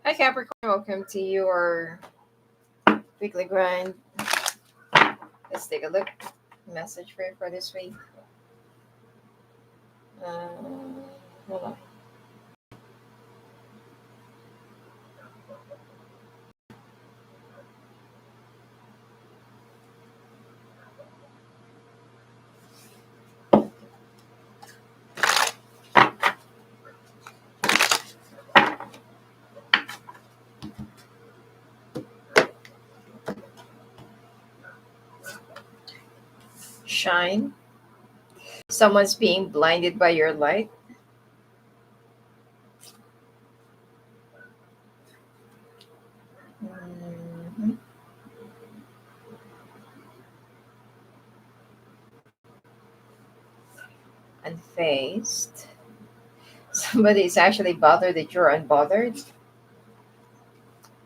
Hi Capricorn, welcome to your weekly grind. Let's take a look. Message for you for this week. Hold on. Shine. Someone's being blinded by your light. Mhm. Unfazed. Somebody's actually bothered that you're unbothered.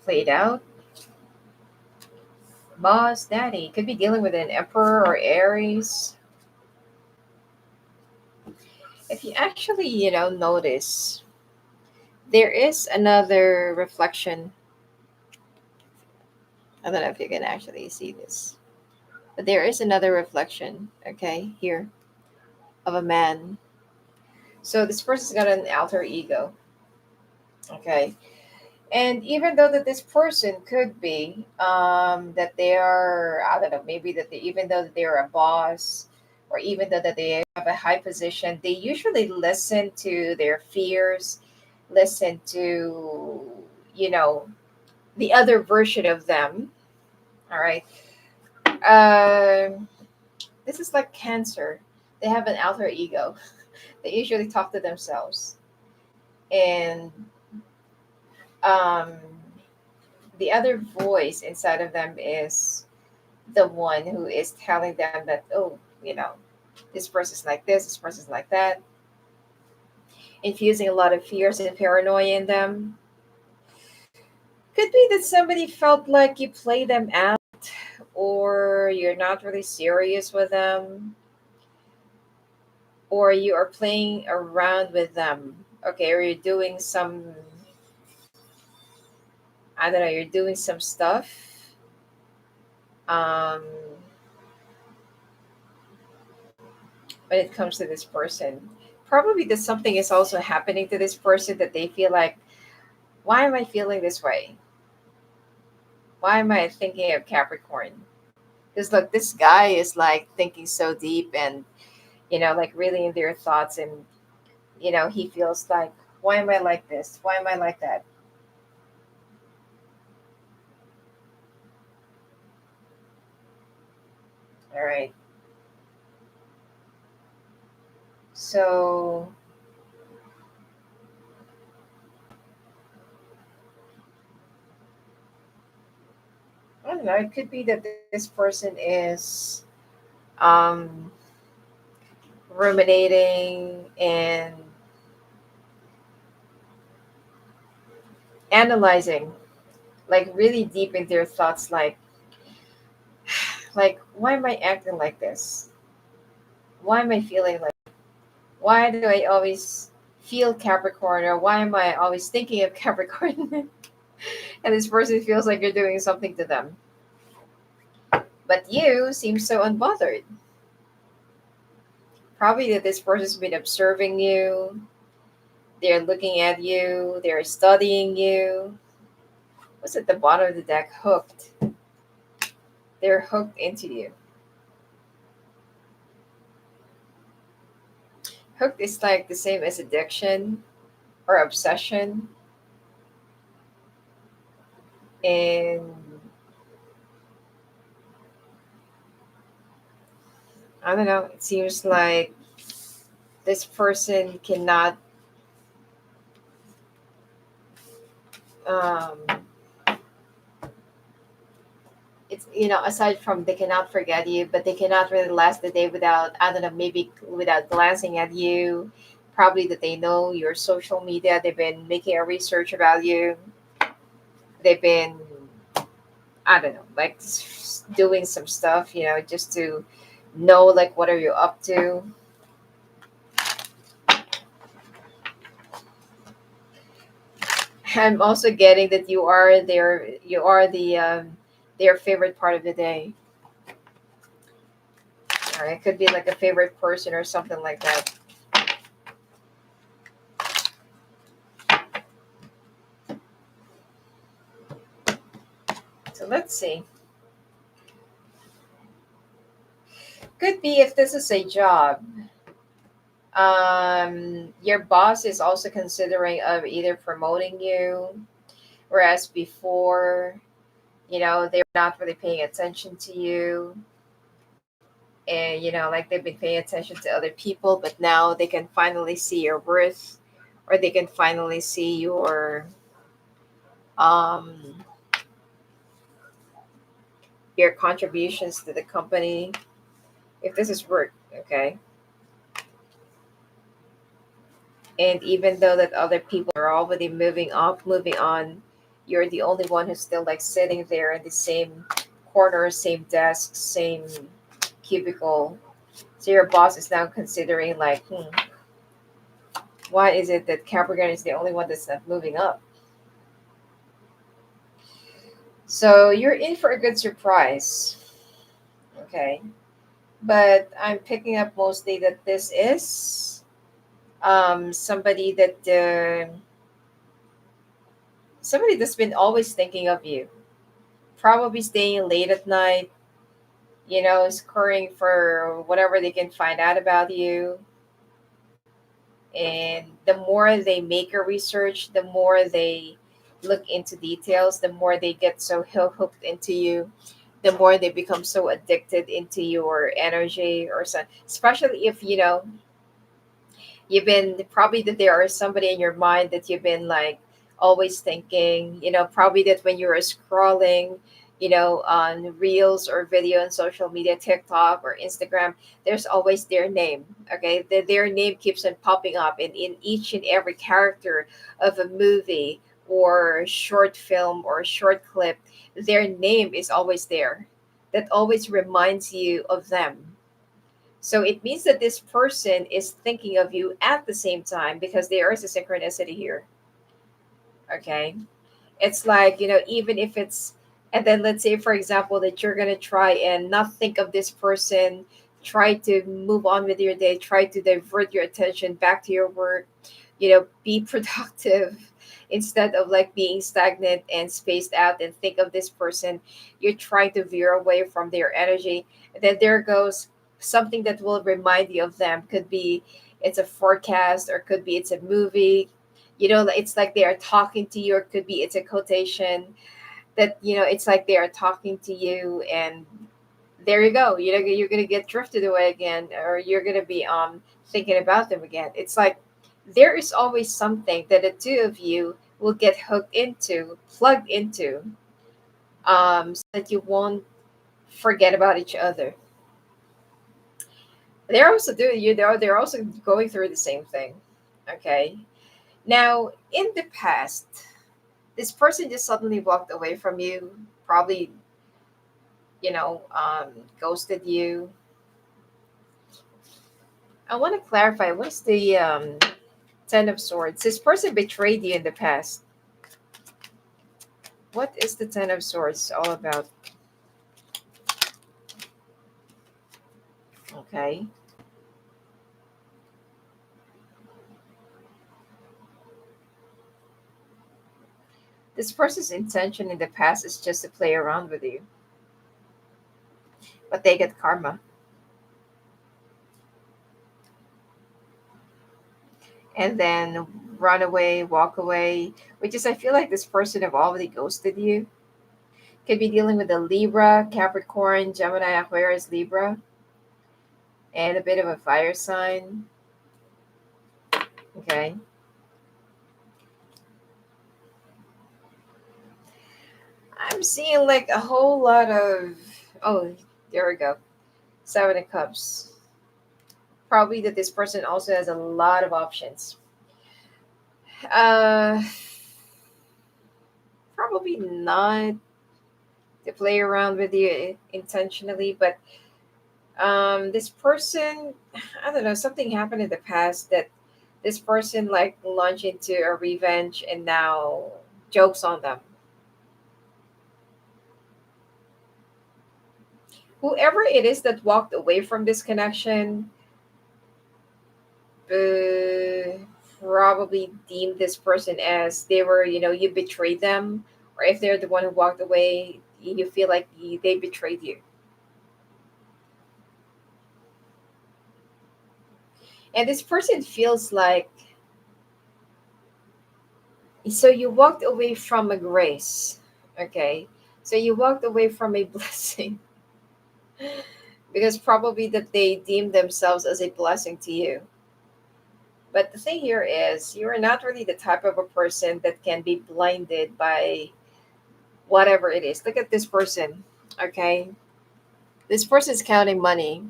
Played out. Boss, daddy. Could be dealing with an emperor or Aries. If you actually, notice, there is another reflection. I don't know if you can actually see this. But there is another reflection, okay, here of a man. So this person's got an alter ego, okay? And even though that this person could be that they are, I don't know, maybe that they, even though that they're a boss or even though that they have a high position, they usually listen to their fears, listen to, you know, the other version of them, all right? Um this is like Cancer. They have an alter ego. They usually talk to themselves. And um, the other voice inside of them is the one who is telling them that, oh, this person's like this person's like that, infusing a lot of fears and paranoia in them. Could be that somebody felt like you play them out or you're not really serious with them or you are playing around with them. Okay, or you're doing some, I don't know, you're doing some stuff. Um, when it comes to this person, probably that something is also happening to this person that they feel like, why am I feeling this way? Why am I thinking of Capricorn? Because look, this guy is like thinking so deep and like really in their thoughts, and he feels like, why am I like this? Why am I like that? All right. So I don't know. It could be that this person is um, ruminating and analyzing, like really deep in their thoughts, like why am I acting like this? Why am I feeling like? Why do I always feel Capricorn, or why am I always thinking of Capricorn? And this person feels like you're doing something to them, but you seem so unbothered. Probably that this person's been observing you. They're looking at you. They're studying you. What's at the bottom of the deck? Hooked. They're hooked into you. Hooked is like the same as addiction or obsession. And I don't know, it seems like this person cannot, um, it's, aside from they cannot forget you, but they cannot really last the day without, I don't know, maybe without glancing at you. Probably that they know your social media. They've been making a research about you. They've been, I don't know, like doing some stuff, just to know like what are you up to. I'm also getting that you are their favorite part of the day. Or it could be like a favorite person or something like that. So let's see. Could be if this is a job. Your boss is also considering of either promoting you, whereas before, they're not really paying attention to you, and like they've been paying attention to other people, but now they can finally see your worth, or they can finally see um your contributions to the company, if this is work. Okay. And even though that other people are already moving up, moving on, you're the only one who's still like sitting there in the same corner, same desk, same cubicle. So your boss is now considering like, why is it that Capricorn is the only one that's not moving up? So you're in for a good surprise. Okay. But I'm picking up mostly that this is somebody somebody that's been always thinking of you, probably staying late at night, scurrying for whatever they can find out about you. And the more they make a research, the more they look into details, the more they get so hooked into you, the more they become so addicted into your energy or so. Especially if you've been probably that there is somebody in your mind that you've been like always thinking, probably that when you were scrolling, on reels or video on social media, TikTok or Instagram, there's always their name. Okay. Their name keeps on popping up in each and every character of a movie or short film or short clip. Their name is always there. That always reminds you of them. So it means that this person is thinking of you at the same time, because there is a synchronicity here. Okay. It's like, even if it's, and then let's say, for example, that you're going to try and not think of this person, try to move on with your day, try to divert your attention back to your work, be productive instead of like being stagnant and spaced out and think of this person. You're trying to veer away from their energy. And then there goes something that will remind you of them. Could be it's a forecast, or could be it's a movie. It's like they are talking to you, or could be it's a quotation that, it's like they are talking to you, and there you go. You're gonna get drifted away again, or you're gonna be thinking about them again. It's like there is always something that the two of you will get hooked into, plugged into, so that you won't forget about each other. They're also doing you. They're also going through the same thing. Okay. Now, in the past, this person just suddenly walked away from you, probably, ghosted you. I want to clarify, what's the Ten of Swords? This person betrayed you in the past. What is the Ten of Swords all about? Okay. This person's intention in the past is just to play around with you, but they get karma. And then run away, walk away, which is, I feel like this person have already ghosted you. Could be dealing with a Libra, Capricorn, Gemini, Aquarius, Libra, and a bit of a fire sign. Okay. I'm seeing like a whole lot of, oh, there we go. Seven of Cups. Probably that this person also has a lot of options. Uh, Probably not to play around with you intentionally, but this person, I don't know, something happened in the past that this person like launched into a revenge, and now jokes on them. Whoever it is that walked away from this connection, uh, probably deemed this person as they were, you betrayed them, or if they're the one who walked away, you feel like they betrayed you. And this person feels like, so you walked away from a grace, okay? So you walked away from a blessing because probably that they deemed themselves as a blessing to you. But the thing here is, you are not really the type of a person that can be blinded by whatever it is. Look at this person, okay? This person is counting money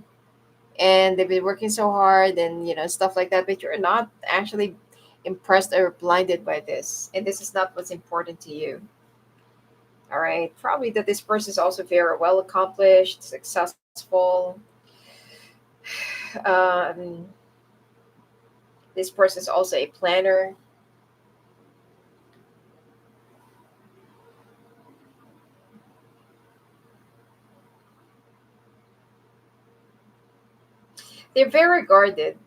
and they've been working so hard and, stuff like that, but you're not actually impressed or blinded by this. And this is not what's important to you. All right. Probably that this person is also very well accomplished, successful. Um, this person is also a planner. They're very guarded,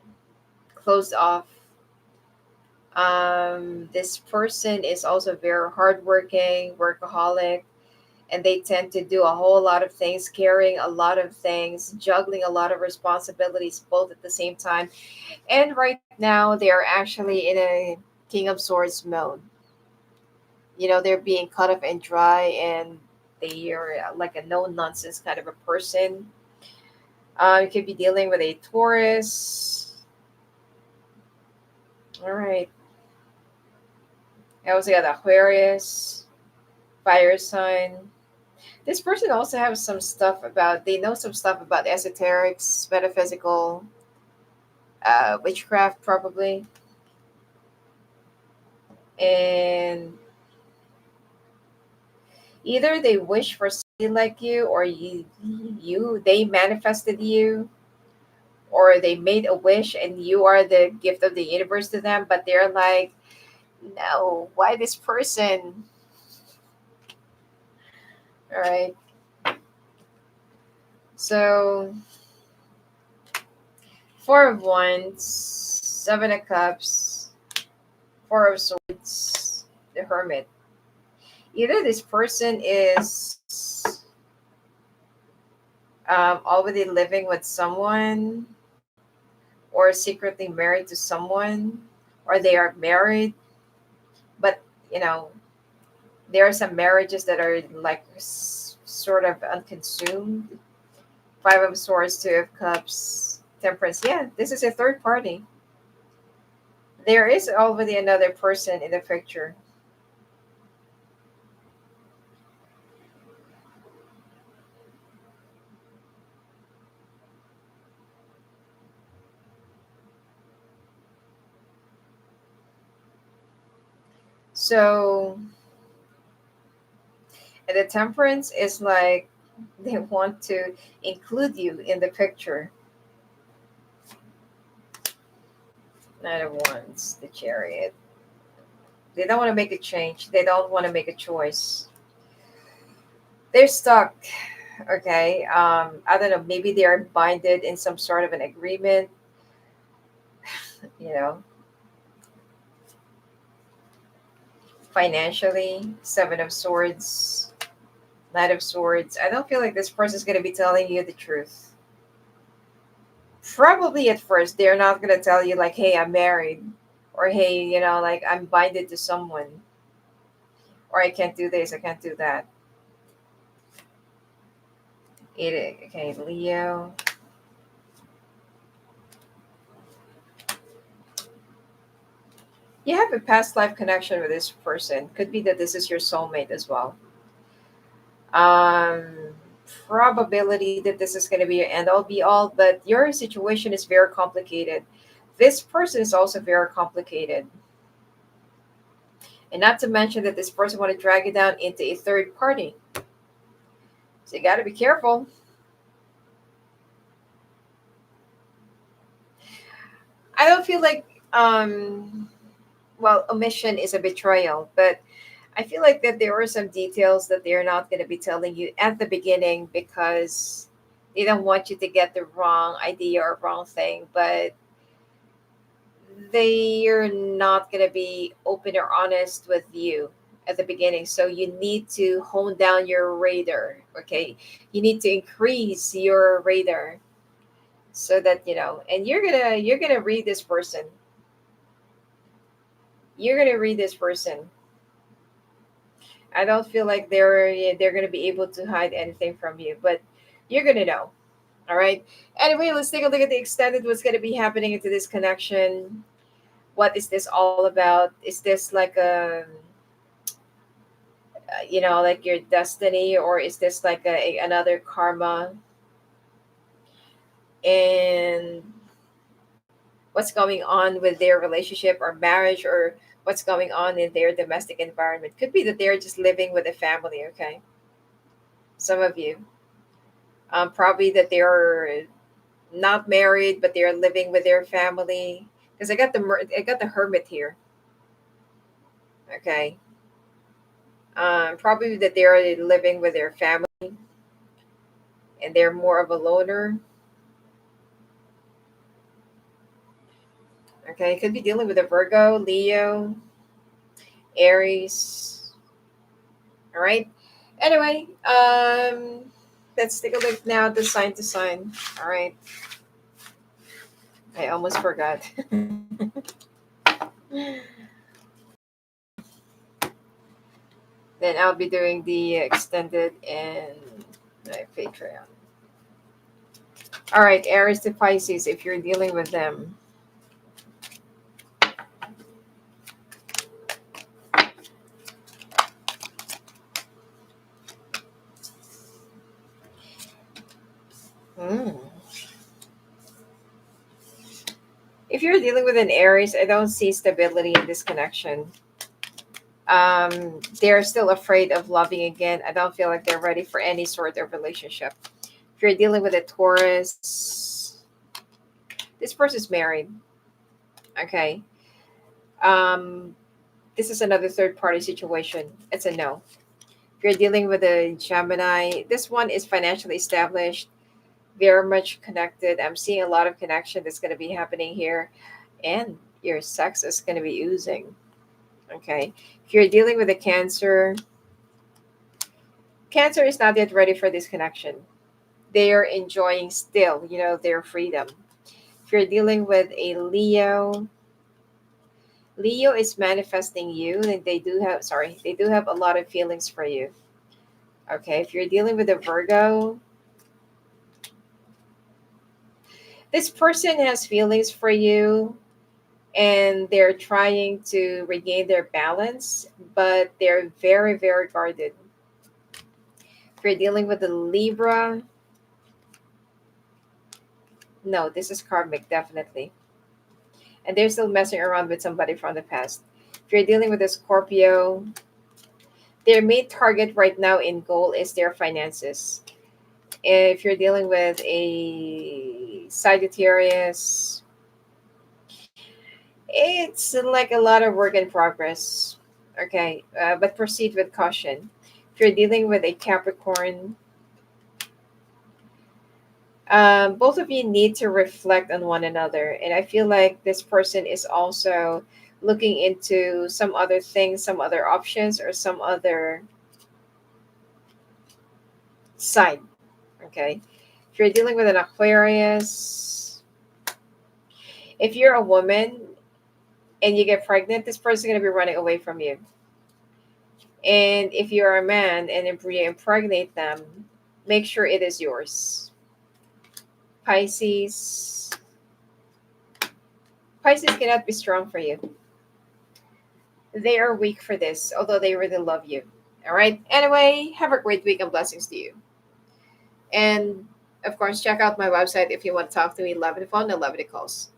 closed off. This person is also very hardworking, workaholic, and they tend to do a whole lot of things, carrying a lot of things, juggling a lot of responsibilities both at the same time. And right now, they are actually in a King of Swords mode. They're being cut off and dry, and they are like a no nonsense kind of a person. You could be dealing with a Taurus. All right. I also got Aquarius, fire sign. This person also has some stuff about, they know some stuff about esoterics, metaphysical, witchcraft, probably. And either they wish for somebody like you, or they manifested you, or they made a wish and you are the gift of the universe to them, but they're like, no, why this person? All right. So, Four of Wands, Seven of Cups, Four of Swords, the Hermit. Either this person is already living with someone, or secretly married to someone, or they are married, but you know there are some marriages that are like sort of unconsumed. Five of Swords, Two of Cups, Temperance. Yeah, this is a third party. There is already another person in the picture. So, and the Temperance is like they want to include you in the picture. Knight of Wands, the Chariot. They don't want to make a change. They don't want to make a choice. They're stuck. Okay. I don't know. Maybe they are binded in some sort of an agreement. You know, financially. Seven of Swords, Knight of Swords. I don't feel like this person is going to be telling you the truth. Probably at first, they're not going to tell you, like, hey, I'm married. Or, hey, like, I'm binded to someone. Or I can't do this, I can't do that. Okay, Leo. You have a past life connection with this person. Could be that this is your soulmate as well. Um, Probability that this is going to be your end all be all, but your situation is very complicated. This person is also very complicated. And not to mention that this person want to drag you down into a third party. So you got to be careful. I don't feel like, well, omission is a betrayal, but I feel like that there are some details that they're not going to be telling you at the beginning because they don't want you to get the wrong idea or wrong thing, but they're not going to be open or honest with you at the beginning. So you need to hone down your radar, okay? You need to increase your radar so that and you're going to read this person. You're going to read this person. I don't feel like they're going to be able to hide anything from you, but you're going to know. All right. Anyway, let's take a look at the extended what's going to be happening into this connection. What is this all about? Is this like like your destiny, or is this like another karma? And what's going on with their relationship or marriage, or what's going on in their domestic environment? Could be that they're just living with a family. Okay, some of you, probably that they're not married, but they're living with their family. Because I got the hermit here. Okay, probably that they're living with their family and they're more of a loner. Okay, could be dealing with a Virgo, Leo, Aries. All right. Anyway, let's take a look now at the sign to sign. All right. I almost forgot. Then I'll be doing the extended and my Patreon. All right, Aries to Pisces, if you're dealing with them. Hmm. If you're dealing with an Aries, I don't see stability in this connection. They're still afraid of loving again. I don't feel like they're ready for any sort of relationship. If you're dealing with a Taurus, this person's married. Okay. Um, this is another third party situation. It's a no. If you're dealing with a Gemini, this one is financially established, very much connected. I'm seeing a lot of connection that's going to be happening here, and your sex is going to be oozing. Okay. If you're dealing with a Cancer, Cancer is not yet ready for this connection. They are enjoying still, their freedom. If you're dealing with a Leo, Leo is manifesting you, and they do have a lot of feelings for you. Okay, if you're dealing with a Virgo, this person has feelings for you and they're trying to regain their balance, but they're very, very guarded. If you're dealing with a Libra, no, this is karmic, definitely. And they're still messing around with somebody from the past. If you're dealing with a Scorpio, their main target right now in goal is their finances. If you're dealing with a Sagittarius, it's like a lot of work in progress. Okay, but proceed with caution. If you're dealing with a Capricorn, both of you need to reflect on one another. And I feel like this person is also looking into some other things, some other options, or some other side. Okay. If you're dealing with an Aquarius, if you're a woman and you get pregnant, this person's going to be running away from you. And if you're a man and you impregnate them, make sure it is yours. Pisces. Pisces cannot be strong for you. They are weak for this, although they really love you. All right. Anyway, have a great week and blessings to you. And of course, check out my website if you want to talk to me. Love it phone and love it calls.